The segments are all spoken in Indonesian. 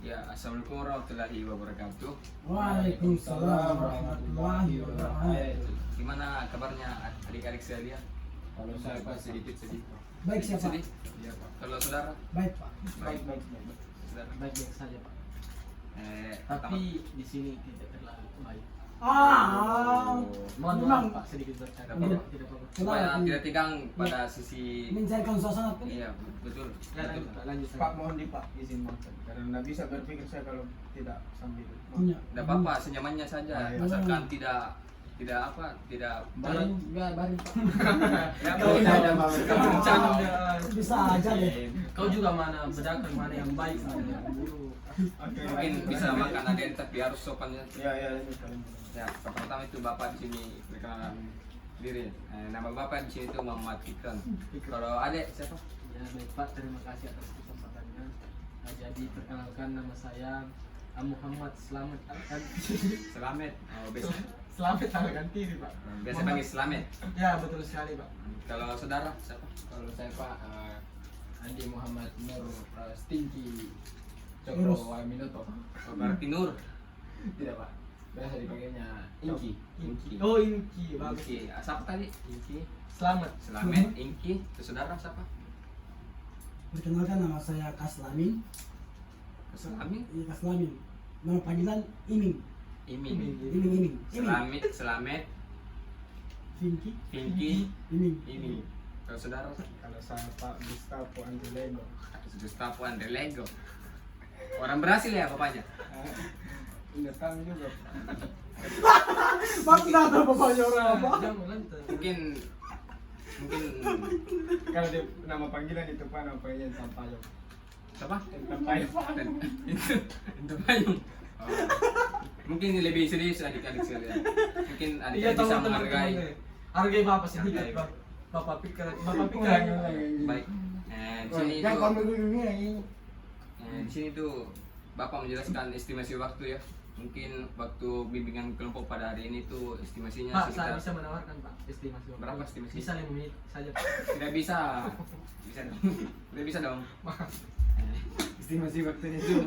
Ya, assalamualaikum warahmatullahi wabarakatuh. Waalaikumsalam warahmatullahi wabarakatuh. Gimana kabarnya adik-adik sekalian? Kalau saya Pak sedikit sedih. Baik siapa? Sedih? Iya Pak. Kalau saudara? Baik Pak. Baik. Saudara. Baik-baik saja Pak. Pertama, Tapi di sini tidak terlalu baik. Mohon memang maaf Pak sedikit bercanda. Tidak Tidak apa-apa. supaya Kenapa? tidak tegang pada sisi mencairkan suasana pun. iya, betul. Ya, lanjut Pak, lanjut Pak saja. mohon di Pak izin makan karena nggak bisa berpikir saya kalau tidak sambil Punya. Tidak apa-apa, senyamannya saja. Ah, iya. Asalkan tidak tidak Baring, ya baring Pak. ya, Oh, boleh. iya, Pak. Bercanda. Bisa aja deh. Kau juga mana bedakan mana yang baik, mana yang buruk. Mungkin bisa makan aden tapi harus sopan ya. Ya lanjut. Ya, pertama itu Bapak di sini perkenalan diri. Nama Bapak di sini itu Muhammad Fikran. Kalau adek siapa? Ya baik Pak, terima kasih atas kesempatannya. Jadi perkenalkan nama saya Muhammad Slamet Alkanti. Selamet. Oh, biasa Slamet Alkanti Pak. biasa panggil Selamet. Ya betul sekali Pak. Kalau saudara siapa? Kalau saya Pak Andi Muhammad Nur Stinky Lurus. Cokro Waminoto. Oh, berarti Nur. Tidak Pak, biasa dipanggilnya Inki. Oh Inki, bagus. Inki. Siapa tadi? Inki. Selamat. Selamet, Inki. Itu saudara siapa? Perkenalkan nama saya Kaslamin. Selamet, Iya Kaslamin. Nama panggilan Iming. Iming. Iming. Selamet, Selamet, Pinky. Pinky, Iming. Iming. Kalau saudara Kalau saya Pak Gustavo Andrilego. Gustavo Andrelego. Orang Brasil ya bapaknya? Nggak tahu juga. Pak nggak tahu bapaknya orang apa? Jangan lanjut. Mungkin Kalau dia nama panggilan itu Pak nama panggilan Sampayo. siapa? Sampayo. Itu payung. Oh. Mungkin lebih serius adik-adik sekalian. Mungkin Iya adik-adik bisa teman-teman. menghargai. Hargai Bapak sedikit Hargai. Pak. Bapak pikiran. Baik. Di sini Yang itu kamu dulu ini. di sini tuh Bapak menjelaskan estimasi waktu ya. Mungkin waktu bimbingan kelompok pada hari ini tuh estimasinya Pak, saya sekitar bisa menawarkan Pak estimasi waktu. berapa estimasi? Bisa 5 menit saja Pak. Tidak bisa. Bisa dong. Tidak bisa dong. Maaf. Estimasi waktunya itu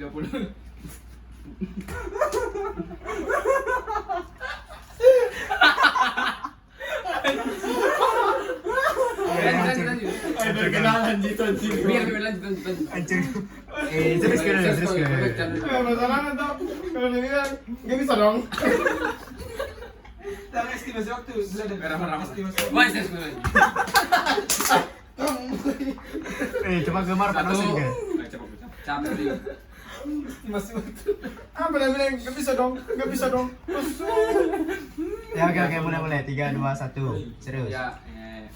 20. Lanjut. Perkenalan gitu anjing. Biar lanjut. Anjing. Teruskan. Masalahnya tuh kalau dia bilang nggak bisa dong. Dalam estimasi waktu belajar Ramah-ramah. estimasi waktu. Wah, saya sudah. Coba gemar Satu. Capek dia. Masih waktu. Apa dia bilang nggak bisa dong, nggak bisa dong. Ya oke mulai 3 2 1 serius. Ya,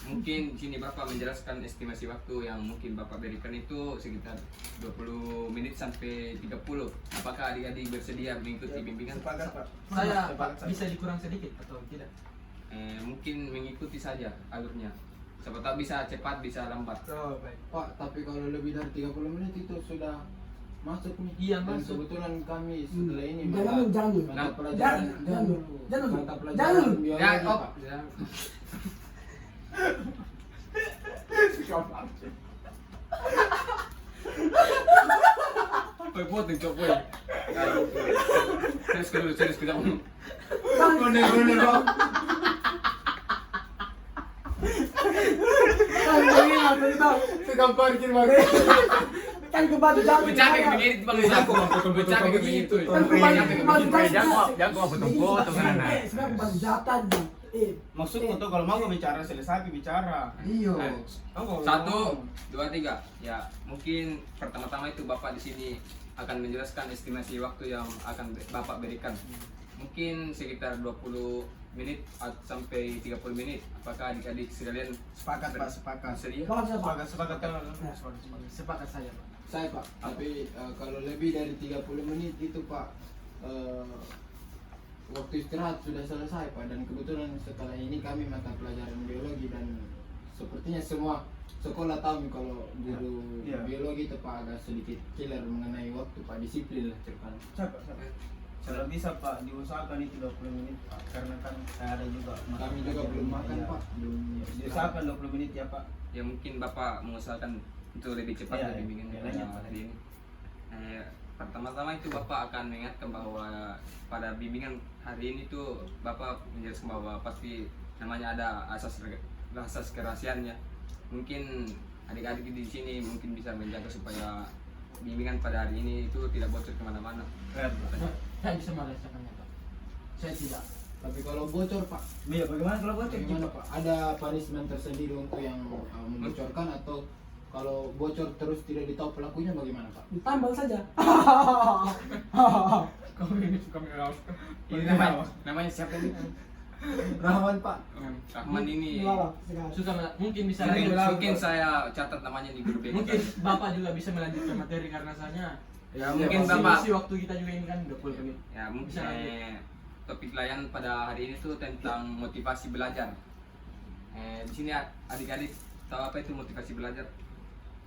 mungkin sini Bapak menjelaskan estimasi waktu yang mungkin Bapak berikan itu sekitar 20 menit sampai 30. Apakah adik-adik bersedia mengikuti bimbingan? Sepakat Pak. Saya Sepakat, Pak bisa dikurang sedikit atau tidak? Mungkin mengikuti saja alurnya. Siapa tahu bisa cepat, bisa lambat. Oh baik. Pak, tapi kalau lebih dari 30 menit itu sudah masuk nih. Iya, Dan masuk. kebetulan kami setelah ini Jangan. mata Nah, pelajaran jangan. mata Jangan. pelajaran biologi Ya, oh. Pak. Ya. Boy, potong cok boy. Serius kita ngomong. Bener dong. Tukang parkir banget. Kan ke batu jatuh. Capek begini bang, capek begitu. Kan ke batu jatuh. Jangan potong-potong anak. Sekarang batu jatuh. Maksudku tuh kalau mau bicara selesai bicara. Iya. Satu, dua, tiga. Ya, mungkin pertama-tama itu Bapak di sini akan menjelaskan estimasi waktu yang akan Bapak berikan. Mungkin sekitar 20 menit sampai 30 menit. Apakah adik-adik sekalian Sepakat Pak, sepakat. sedia? Sepakat kan. Sepakat saya Pak. Saya Pak, tapi kalau lebih dari 30 menit itu Pak waktu istirahat sudah selesai Pak, dan kebetulan setelah ini kami mata pelajaran biologi dan sepertinya semua sekolah tahu kalau guru Iya. biologi itu Pak agak sedikit killer mengenai waktu Pak, disiplin lah cepat. Kalau bisa Pak diusahakan itu 20 menit Pak, karena kan saya ada juga. Kami juga belum makan Iya. Pak, belum Diusahakan 20 menit ya Pak. Ya mungkin Bapak mengusahakan untuk lebih cepat Iya, dari bimbingan iya, pada lanjut. hari ini. Pertama-tama itu Bapak akan mengingatkan bahwa pada bimbingan hari ini tuh Bapak menjelaskan bahwa pasti namanya ada asas kerahasiaannya. Mungkin adik-adik di sini mungkin bisa menjaga supaya bimbingan pada hari ini itu tidak bocor kemana-mana. Saya bisa merasakannya Pak. Saya tidak. Tapi kalau bocor Pak, Iya, bagaimana kalau bocor? bagaimana Pak? Ada punishment tersendiri untuk yang membocorkan atau kalau bocor terus tidak ditahu pelakunya bagaimana Pak? Ditambal saja. Kamu ini suka mengawas. Ini namanya siapa ini? Rahman Pak. Rahman ini. Melawak sekali. Suka mungkin bisa Mungkin saya catat namanya di grup ini. mungkin Bapak juga bisa melanjutkan materi karena saya Ya mungkin Bapak. masih waktu kita juga ini kan 20 menit. Ya mungkin Bisa lanjut. topik layan pada hari ini tuh tentang motivasi belajar. Di sini adik-adik tahu apa itu motivasi belajar?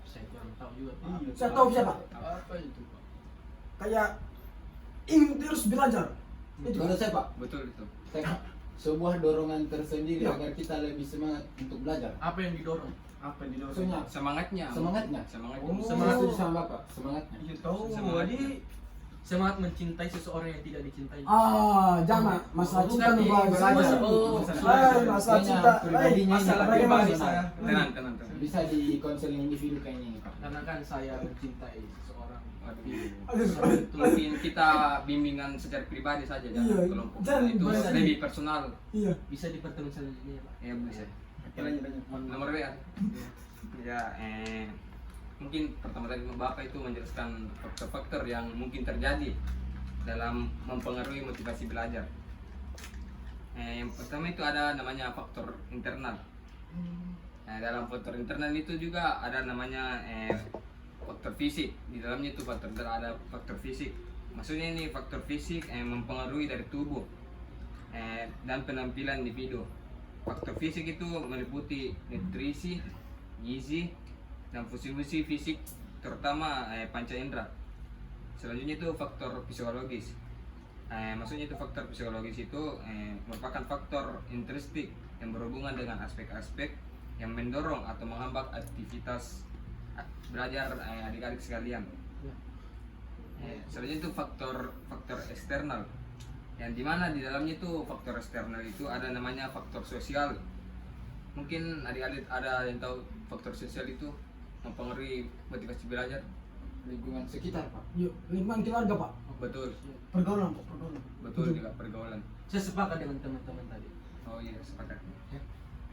Saya kurang tahu juga Pak. Saya tahu siapa? Apa itu Pak? Kayak ingin terus belajar. Itu. Kalau saya Pak, Betul itu. saya sebuah dorongan tersendiri agar kita lebih semangat untuk belajar. Apa yang didorong? Apa di dalam? Maksudnya Semangatnya. semangatnya. Semangatnya. Oh. Semangat itu sama Bapak, semangatnya. Iya tahu. Semangat. Jadi Semangat mencintai seseorang yang tidak dicintai. Jangan masalah cinta Bukan, tuh Bang. belajar. Oh, Masalah cinta. Pribadinya ini, masalah Pak. pribadi Bagaimana? saya. Tenang. Bisa di konseling individu kayaknya ini Pak. Karena kan saya mencintai seseorang. Mungkin kita bimbingan secara pribadi saja Iya, jangan kelompok. jangan Itu bahasa lebih personal. Iya. Bisa di pertemuan selanjutnya ya Pak. Ya bisa. lanjut. Nomor WA. Ya, mungkin pertama tadi Bapak itu menjelaskan faktor-faktor yang mungkin terjadi dalam mempengaruhi motivasi belajar. Yang pertama itu ada namanya faktor internal. Dalam faktor internal itu juga ada namanya faktor fisik. Di dalamnya itu ada faktor fisik. Maksudnya ini faktor fisik mempengaruhi dari tubuh dan penampilan individu. Faktor fisik itu meliputi nutrisi, gizi, dan fungsi-fungsi fisik terutama panca indera. Selanjutnya itu faktor fisiologis. Maksudnya itu faktor fisiologis itu merupakan faktor intrinsik yang berhubungan dengan aspek-aspek yang mendorong atau menghambat aktivitas belajar adik-adik sekalian. Selanjutnya itu faktor eksternal, yang dimana di dalamnya itu faktor eksternal itu ada namanya faktor sosial. Mungkin adik-adik ada yang tahu faktor sosial itu mempengaruhi motivasi belajar. Lingkungan sekitar Pak. Yuk, lingkungan keluarga Pak. Betul, Pergaulan Pak, pergaulan. betul juga pergaulan. Saya sepakat dengan teman-teman tadi. Oh iya, sepakat.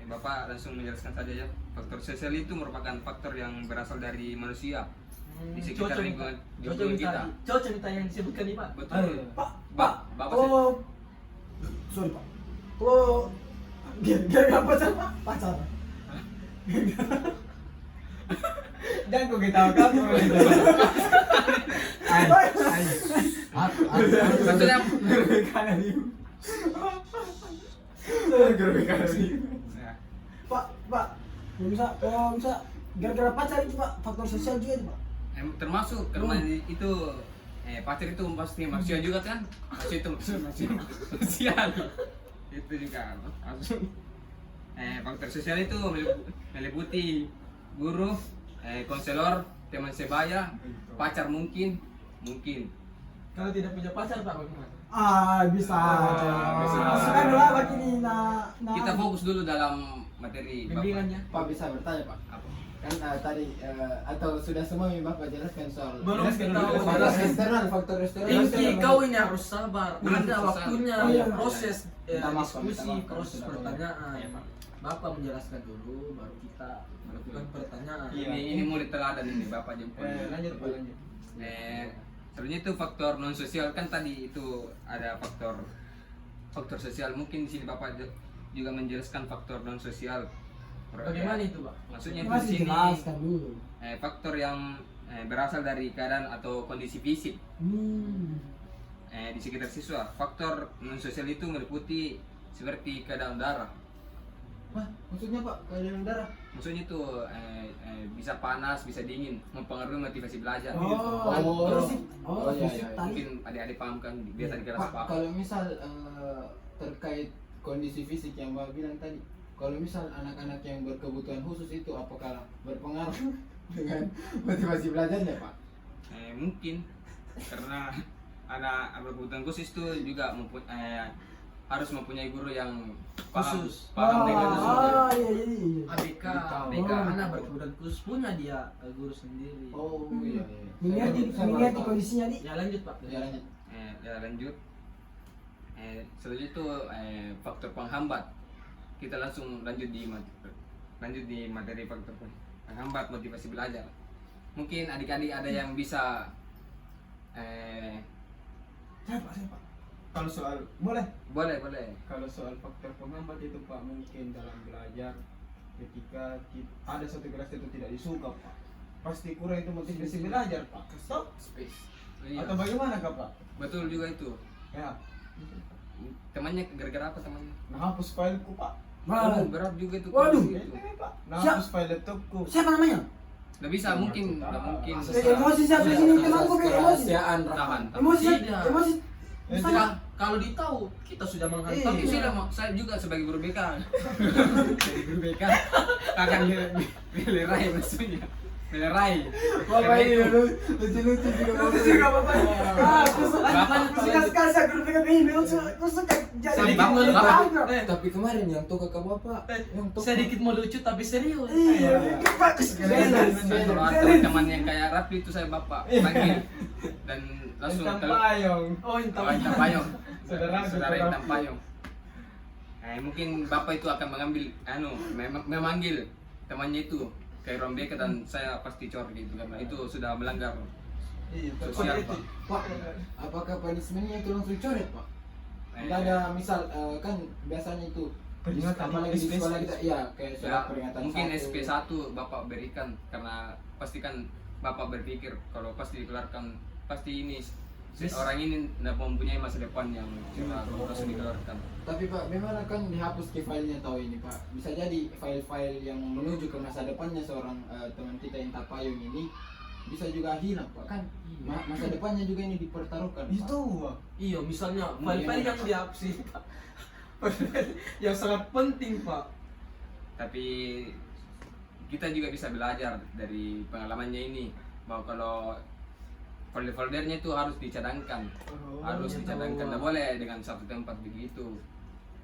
Bapak langsung menjelaskan saja ya. Faktor sosial itu merupakan faktor yang berasal dari manusia di sekitar lingkungan kita. Cocok yang disebutkan nih Pak. Betul. Pak, Bapak kalau sorry Pak, kalau gara-gara pacar Pak, pacar. Dan kok kita tahu Maksudnya ya, Pak, kalau bisa gara-gara pacar itu Pak, faktor sosial juga itu Pak. termasuk karena itu pacar itu pasti manusia juga kan. Manusia itu manusia itu juga masuk. Faktor sosial itu meliputi guru, konselor, teman sebaya, pacar mungkin. Kalau tidak punya pacar Pak bagaimana? Bisa. Bisa. Masukkan dulu Pak ini Kita fokus dulu dalam materi Bapak. Bimbingannya. Pak bisa bertanya Pak. Apa? Kan tadi atau sudah semua yang Bapak jelaskan soal Belum jelaskan kita dulu. tahu. faktor eksternal. Inti kau ini harus sabar. Belum Ada selesai. waktunya Oh, iya. proses Minta maaf, Pak, diskusi, minta maaf, proses sudah pertanyaan. Iya, Pak. Bapak menjelaskan dulu, baru kita melakukan pertanyaan. Iya. Ini murid teladan ini Bapak jempol. Lanjut Pak, lanjut. Sebenarnya itu faktor non sosial kan tadi itu ada faktor sosial. Mungkin di sini Bapak juga menjelaskan faktor non sosial. Bagaimana itu Pak? Maksudnya itu di masih sini jelaskan dulu. faktor yang berasal dari keadaan atau kondisi fisik di sekitar siswa. Faktor non sosial itu meliputi seperti keadaan darah. Wah, maksudnya Pak, keadaan darah. Maksudnya itu bisa panas, bisa dingin, mempengaruhi motivasi belajar. Terus iya, fisik iya. tadi. Mungkin adik-adik paham kan, biar tadi keras Pak, paham. kalau misal terkait kondisi fisik yang Bapak bilang tadi, kalau misal anak-anak yang berkebutuhan khusus itu apakah berpengaruh dengan motivasi belajarnya Pak? mungkin karena anak berkebutuhan khusus itu juga harus mempunyai guru yang paham Khusus. paham dengan itu. Iya. ABK, ABK. anak berkebutuhan khusus punya dia guru sendiri. Oh iya. Mengerti kondisinya di. Ya lanjut Pak. Ya lanjut. Ya lanjut. Selanjutnya itu faktor penghambat. Kita langsung lanjut di materi faktor penghambat motivasi belajar. Mungkin adik-adik ada yang bisa Siapa? Kalau soal boleh. boleh. Kalau soal faktor penghambat itu Pak, mungkin dalam belajar ketika ada satu kelas itu tidak disuka Pak, pasti kurang itu motivasi belajar Pak. Stop. Space. Iya. Atau bagaimana Kak Pak? Betul juga itu. Ya, Temannya gara-gara apa temannya? menghapus fileku Pak. Oh, berat juga itu. Waduh. Ya, Itu. ini Pak, menghapus file laptopku. Siapa namanya? Nggak bisa, mungkin nggak mungkin. Emosi siapa di sini? Temanku be emosi. Tahan. Emosi. Tidak. Emosi. Nah, kalau ditahu kita sudah menghantam. Tapi saya juga sebagai guru BK. Jadi guru BK akan melerai maksudnya. Melerai. Bapak ini lucu-lucu juga Bapak. Aku suka saya guru PKP ini. Aku suka jadi Sedikit Bapak- melucu. Bapak- Tapi kemarin yang toka ke bapak, yang toka. Sedikit melucu tapi serius. Iya. Bagus. Kalau ada teman yang kayak Rapi itu saya bapak panggil dan langsung Intan payung. Oh, Oh, Intan Payung. Saudara Intan Payung. Mungkin bapak itu akan mengambil memanggil temannya itu ke ruang BK dan saya pasti cor gitu karena itu sudah melanggar Iya, sosial Pak. Pak, apakah punishmentnya itu langsung coret Pak? Eh, Tidak ada misal kan biasanya itu Peringatan, apalagi di SP. sekolah kita, iya kayak Ya, surat peringatan mungkin satu. SP1 bapak berikan karena pastikan bapak berpikir kalau pasti dikeluarkan pasti ini orang ini tidak mempunyai masa depan yang cerah langsung dikeluarkan. Tapi Pak, memang kan dihapus ke filenya tahu ini Pak. Bisa jadi file-file yang menuju ke masa depannya seorang teman kita yang Tapayung ini bisa juga hilang Pak kan. Masa depannya juga ini dipertaruhkan Pak. Itu Pak. Iya, misalnya file-file yang dihapus itu, Pak. Yang sangat penting Pak. Tapi kita juga bisa belajar dari pengalamannya ini bahwa kalau folder-foldernya itu harus dicadangkan, tidak boleh dengan satu tempat begitu.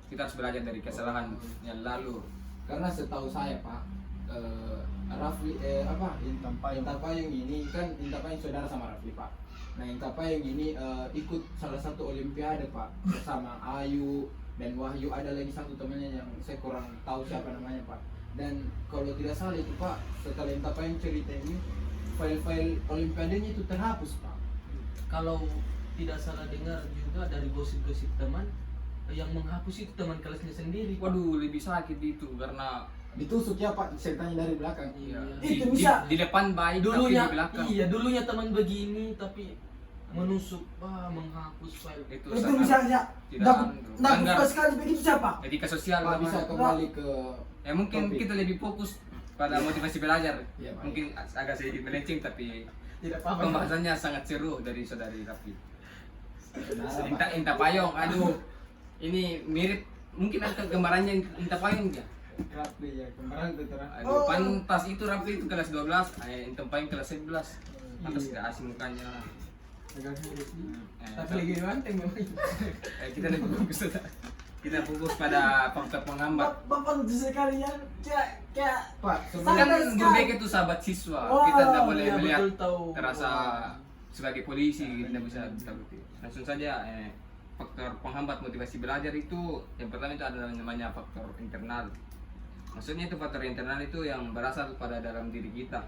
Kita harus belajar dari kesalahan yang lalu. Karena setahu saya Pak, Rafli Intan Payung. Intan Payung ini kan Intan Payung saudara sama Rafli Pak. Nah Intan Payung ini ikut salah satu olimpiade Pak bersama Ayu dan Wahyu, ada lagi satu temannya yang saya kurang tahu siapa namanya Pak. Dan kalau tidak salah itu Pak, setelah Intan Payung cerita ini file-file olimpiadenya itu terhapus Pak. Kalau tidak salah dengar juga dari gosip-gosip teman yang menghapus itu teman kelasnya sendiri. Pak. Waduh, lebih sakit itu karena Ditusuk ya Pak, ceritanya dari belakang. iya, Itu di, bisa. di depan baik Dulunya tapi di belakang iya, dulunya teman begini tapi menusuk, menghapus file. itu Itu sangat bisa ya. tidak Nah, melanggar sekali begitu siapa? etika sosial Pak bisa namanya. kembali ke Ya mungkin topik. kita lebih fokus pada motivasi belajar. Iya, Pak. Mungkin agak sedikit melenceng tapi Tidak apa-apa. pembahasannya sangat seru dari saudari Rafi. Nah, Inta Payung, aduh, ini mirip mungkin ada gambarannya Inta Payung ya. Rapi ya, kemarin itu terang. Aduh, pantas itu Rafi itu kelas 12, Inta Payung kelas 11. Pantas Iya. tidak asing mukanya. Tapi lagi banteng memang. Kita lebih fokus kita fokus pada faktor penghambat. Bapak lucu sekali ya. Kayak Pak, Kan Sangat guru sekali. BK itu sahabat siswa. Oh, Kita tidak boleh iya, melihat betul tahu. terasa sebagai polisi, tidak bisa takuti. Langsung saja faktor penghambat motivasi belajar itu yang pertama itu ada namanya faktor internal. Maksudnya itu faktor internal itu yang berasal pada dalam diri kita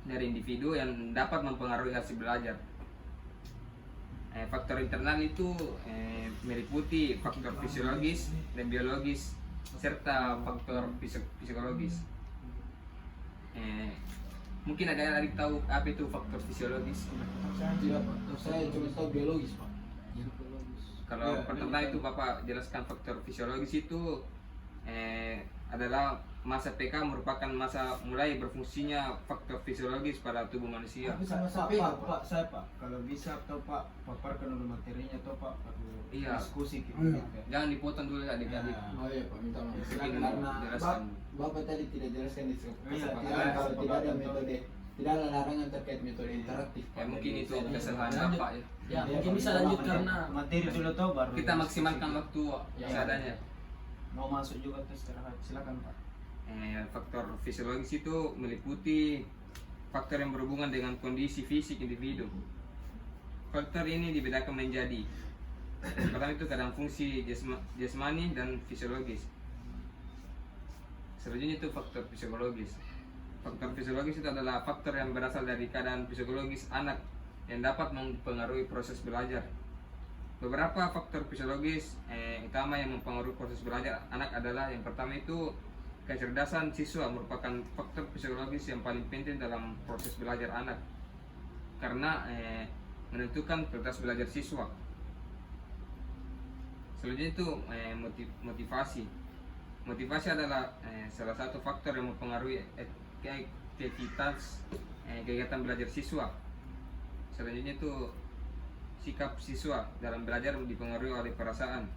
dari individu yang dapat mempengaruhi hasil belajar. Faktor internal itu meliputi faktor fisiologis dan biologis serta faktor psikologis. Mungkin ada yang adik tahu apa itu faktor fisiologis? tidak Pak, saya cuma tahu biologis Pak. Kalau Ya, pertama ya. itu Bapak jelaskan faktor fisiologis itu adalah masa PK merupakan masa mulai berfungsinya faktor fisiologis pada tubuh manusia. Tapi sama Pak, sampai Pak, saya Pak, kalau bisa atau Pak, paparkan dulu materinya atau Pak, perlu Iya. diskusi gitu. Iya. Jangan dipotong dulu adik-adik. Ya. Oh iya Pak, minta maaf. Mungkin Karena jelaskan. Bapak tadi tidak jelaskan di Iya, kesempatan tidak. kalau tidak ada metode, tidak ada larangan terkait metode interaktif kooperatif. Ya mungkin itu Jadi, kesalahan lanjut. bapak ya. Ya, mungkin bisa lanjut karena materi dulu tuh baru Kita maksimalkan waktu Ya. seadanya. mau masuk juga ke istirahat, silakan Pak. Faktor fisiologis itu meliputi faktor yang berhubungan dengan kondisi fisik individu. Faktor ini dibedakan menjadi pertama itu kadang fungsi jasmani dan fisiologis. Selanjutnya itu faktor psikologis. Faktor fisiologis itu adalah faktor yang berasal dari keadaan fisiologis anak yang dapat mempengaruhi proses belajar. Beberapa faktor fisiologis utama yang mempengaruhi proses belajar anak adalah yang pertama itu kecerdasan siswa merupakan faktor fisiologis yang paling penting dalam proses belajar anak karena menentukan kualitas belajar siswa. Selanjutnya itu motivasi. Motivasi adalah salah satu faktor yang mempengaruhi aktivitas kegiatan belajar siswa. Selanjutnya itu sikap siswa dalam belajar dipengaruhi oleh perasaan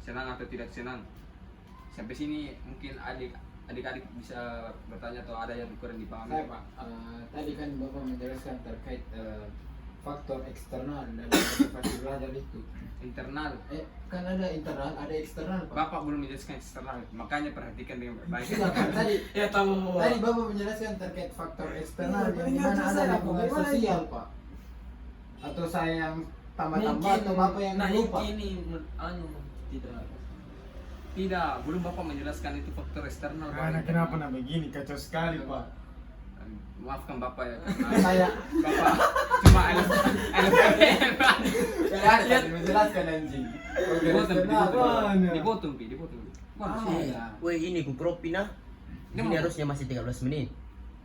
senang atau tidak senang. Sampai sini mungkin adik-adik bisa bertanya atau ada yang kurang dipahami. Saya Pak, tadi kan Bapak menjelaskan terkait faktor eksternal dan motivasi belajar itu. Internal. Kan ada internal, ada eksternal Pak. Bapak belum menjelaskan eksternal, makanya perhatikan dengan baik. Silakan tadi. ya tahu Tadi Bapak menjelaskan terkait faktor eksternal Iya, yang dimana ada saya, lingkungan bagaimana sosial Pak. Atau saya yang tambah-tambah mungkin atau Bapak yang nah lupa. ini tidak Tidak, belum Bapak menjelaskan itu faktor eksternal. Bapak. kenapa nak begini, kacau sekali Pak. Maafkan Bapak ya. Saya Bapak cuma elef. ya menjelaskan anjing. Dipotong. Woi ini ku crop Pina. Ini mau- harusnya masih 13 menit.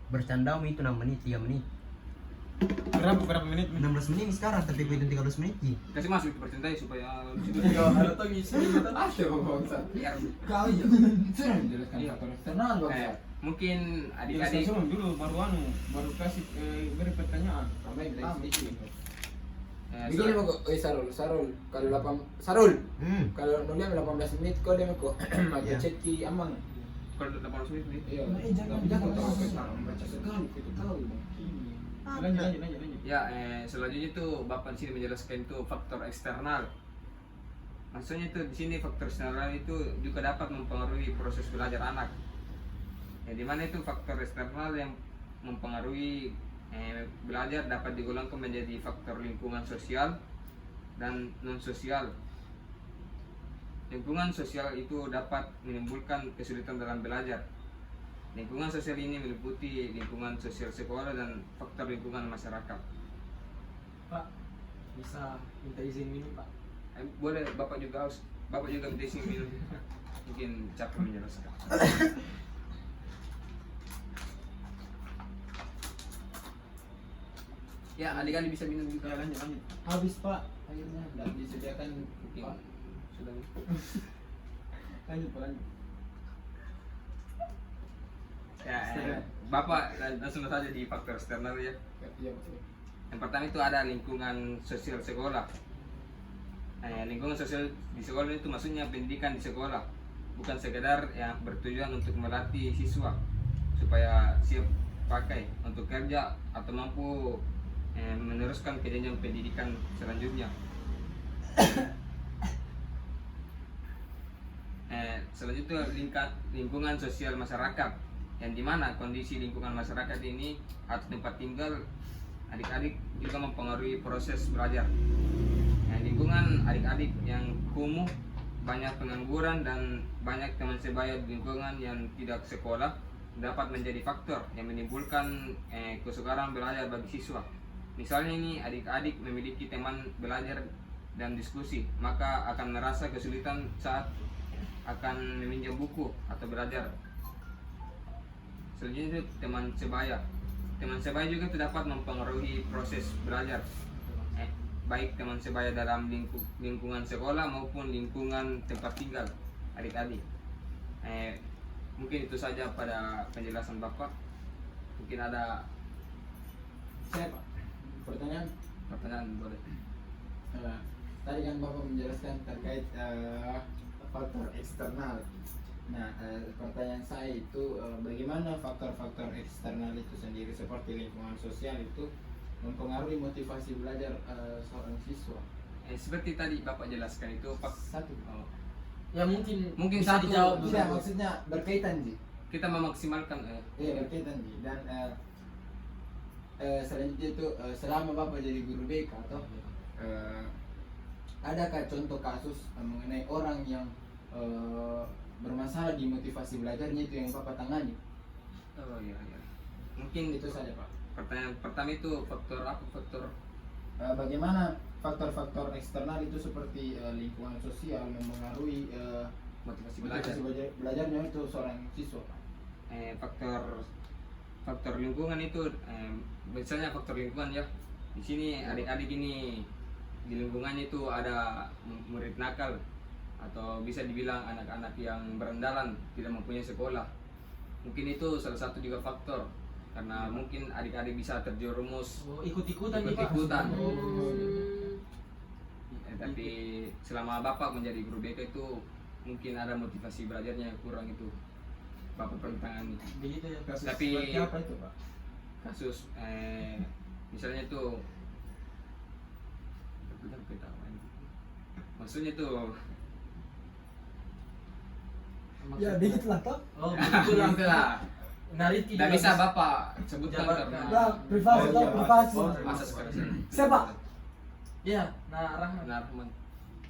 Bercanda itu 6 menit, 3 menit. Berapa menit? 16 menit sekarang tapi ku hitung 13 menit Ji. Kasih masuk percintai supaya ada tuh ngisi gitu. Asyik bangsa. biar Kau ya sudah menjelaskan Iya. faktor eksternal bangsa. mungkin Adik-adik adik-adik dulu baru kasih beri pertanyaan. Sampai sedikit. so- Begini kok, Sarul, kalau 8 Sarul, Hmm. kalau nulis 18 menit kau dia kok aku Iya. cek ki amang. kalau 8 menit nih. Iya. Jangan Jangan tahu membaca sekali itu tahu. Lanjut. Ya, selanjutnya itu Bapak di sini menjelaskan itu faktor eksternal. Maksudnya itu di sini faktor eksternal itu juga dapat mempengaruhi proses belajar anak. Ya, di mana itu faktor eksternal yang mempengaruhi belajar dapat digolongkan menjadi faktor lingkungan sosial dan non sosial. Lingkungan sosial itu dapat menimbulkan kesulitan dalam belajar. Lingkungan sosial ini meliputi lingkungan sosial sekolah dan faktor lingkungan masyarakat. Pak, bisa minta izin minum Pak. Boleh Bapak juga minta izin minum. Mungkin capek menjelaskan. Ya, adik-adik bisa minum juga. Lanjut. Habis Pak, akhirnya tidak disediakan Mungkin Pak. sudah. Lanjut. Ya, Bapak langsung saja di faktor eksternal ya. Iya betul. Yang pertama itu ada lingkungan sosial sekolah. Lingkungan sosial di sekolah itu maksudnya pendidikan di sekolah, bukan sekedar yang bertujuan untuk melatih siswa supaya siap pakai untuk kerja atau mampu meneruskan ke jenjang pendidikan selanjutnya. Selanjutnya lingkungan sosial masyarakat, yang dimana kondisi lingkungan masyarakat ini atau tempat tinggal adik-adik juga mempengaruhi proses belajar. Lingkungan adik-adik yang kumuh, banyak pengangguran dan banyak teman sebaya di lingkungan yang tidak sekolah dapat menjadi faktor yang menimbulkan kesukaran belajar bagi siswa. Misalnya ini adik-adik memiliki teman belajar dan diskusi, maka akan merasa kesulitan saat akan meminjam buku atau belajar. Selanjutnya itu teman sebaya. Teman sebaya juga dapat mempengaruhi proses belajar. Baik teman sebaya dalam lingkungan sekolah maupun lingkungan tempat tinggal adik-adik. Mungkin itu saja pada penjelasan Bapak. Mungkin ada Saya Pak, pertanyaan. boleh. Tadi kan Bapak menjelaskan terkait faktor eksternal. Nah, pertanyaan saya itu bagaimana faktor-faktor eksternal itu sendiri seperti lingkungan sosial itu mempengaruhi motivasi belajar seorang siswa? Seperti tadi Bapak jelaskan itu Satu. oh, Ya mungkin Mungkin bisa satu- dijawab dulu. Tidak, maksudnya berkaitan sih. kita memaksimalkan Iya berkaitan sih. Dan selanjutnya itu selama Bapak jadi guru BK atau adakah contoh kasus mengenai orang yang bermasalah di motivasi belajarnya itu yang Bapak tangani? oh iya iya. Mungkin Itu saja Pak. pertanyaan pertama itu faktor apa? Faktor Bagaimana faktor-faktor eksternal itu seperti lingkungan sosial mempengaruhi motivasi motivasi belajar. belajarnya itu seorang siswa Pak? Faktor lingkungan itu misalnya faktor lingkungan ya. Di sini adik-adik ini di lingkungannya itu ada murid nakal atau bisa dibilang anak-anak yang berandalan, tidak mempunyai sekolah. Mungkin itu salah satu juga faktor karena mungkin adik-adik bisa terjerumus Oh, ikut-ikutan nih, Pak. ikut-ikutan. Oh. Tapi selama Bapak menjadi guru BK itu mungkin ada motivasi belajarnya yang kurang itu. Bapak pernah tangani Begitu ya. Kasus Tapi- seperti apa itu Pak? kasus misalnya itu maksudnya tuh Ya dikit lah toh. Oh, begitu lah. itulah Narik tidak bisa Bapak sebutkan Jabarkan. karena Ya privasi toh, privasi. masa sekarang Siapa? Iya, nah Rahman. Rahman.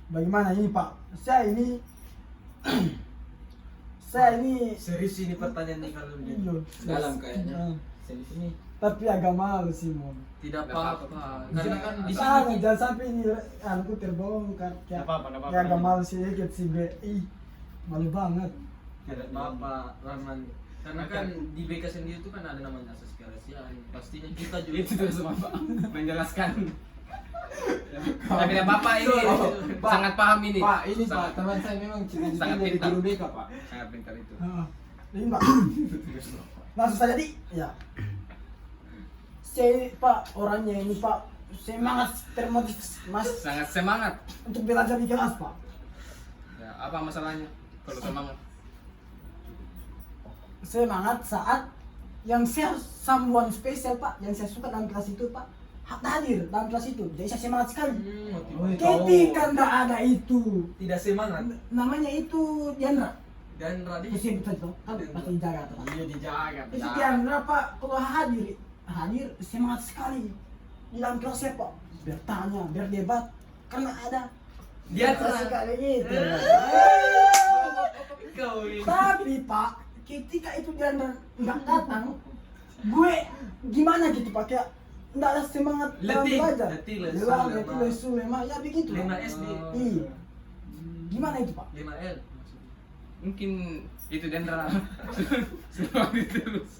Bagaimana ini Pak? Saya ini Serius ini pertanyaan nih kalau begini. iya. Dalam kayaknya. Nah, Sini. tapi agak malu sih Mon. Tidak Tidak apa-apa. apa-apa. Karena kan di Ah, sini jangan sampai ini aku terbongkar. Nggak apa-apa, nggak apa-apa. Ya agak malu sedikit sih BI. Malu banget. tidak apa-apa Rahman. Karena kan di BK sendiri itu kan ada namanya asas kerahasiaan. Pastinya kita juga Itu terus Bapak menjelaskan. Tapi Bapak ini Pak. sangat paham ini. Pak, ini Pak, sangat, teman saya memang cita-cita Sangat jadi pintar. guru BK Pak. sangat pintar itu. Ah, ini Pak. Langsung saja di. Ya. Saya Pak orangnya ini Pak semangat termotivasi Mas Sangat semangat. untuk belajar di kelas Pak. Ya, apa masalahnya kalau semangat? Semangat saat yang saya someone spesial Pak, yang saya suka dalam kelas itu Pak hadir dalam kelas itu, jadi saya semangat sekali. Ketika nggak ada itu, tidak semangat namanya itu Diandra. dan Radhi Mesti betul toh, kan pasti dijaga toh. iya dijaga. Itu Diandra Pak, kalau hadir semangat sekali di dalam kelasnya Pak, bertanya, berdebat, karena ada Dia kelas sekali gitu. Kau ini. Tapi Pak, ketika itu Diandra nggak datang, gue gimana gitu Pak, kayak nggak ada semangat dalam Letih, belajar. letih, lesu, Hilang, lemah. letih, lesu, lemah, ya begitu Pak. 5 SD. Iya. Gimana itu Pak? 5L. Mungkin itu Dendra. Semangat terus.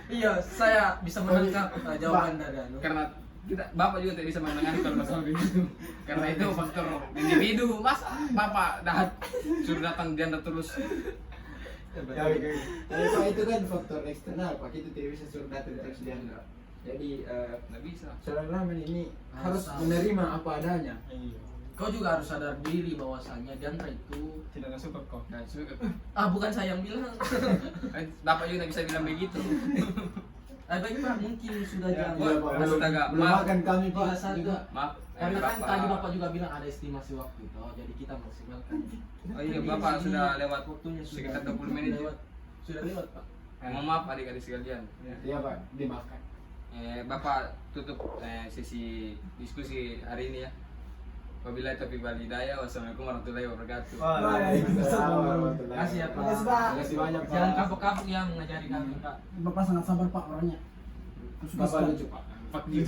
Iya, saya bisa menangkap jawaban dari Anu. Karena Bapak juga tidak bisa menangani kalau masalah begitu. Karena itu faktor individu. Mas, Bapak suruh datang Dendra terus. Ya, oke. Tapi Pak itu kan faktor eksternal Pak, kita tidak bisa suruh datang terus Diandra. Jadi Nggak bisa. seorang Rahman ini harus Harus menerima apa adanya. Iya. Kau juga harus sadar diri bahwasanya Diandra itu Tidak suka kok. Nah, bukan saya yang bilang. Bapak juga nggak bisa bilang begitu. Baik Pak, mungkin sudah Ya, jam. Iya, Pak. Astaga, maaf. Belum kami Pak 31. juga. Maaf. Karena kan tadi Bapak juga bilang ada estimasi waktu toh, jadi kita maksimalkan. Oh iya, Bapak Jadi, sudah lewat waktunya sudah sekitar 20 menit. lewat. Sudah lewat Pak. Mohon maaf adik-adik sekalian. Iya Pak, dimaafkan. Bapak tutup sesi diskusi hari ini ya. Wabillahi taufiq wal hidayah. Wassalamualaikum warahmatullahi wabarakatuh. Waalaikumsalam warahmatullahi Makasih ya, Pak. Makasih, Pak. Makasih banyak Jangan Pak. kapok-kapok yang ngajari kami Pak. Bapak sangat sabar Pak orangnya. Bapak lucu Pak. Fuck you.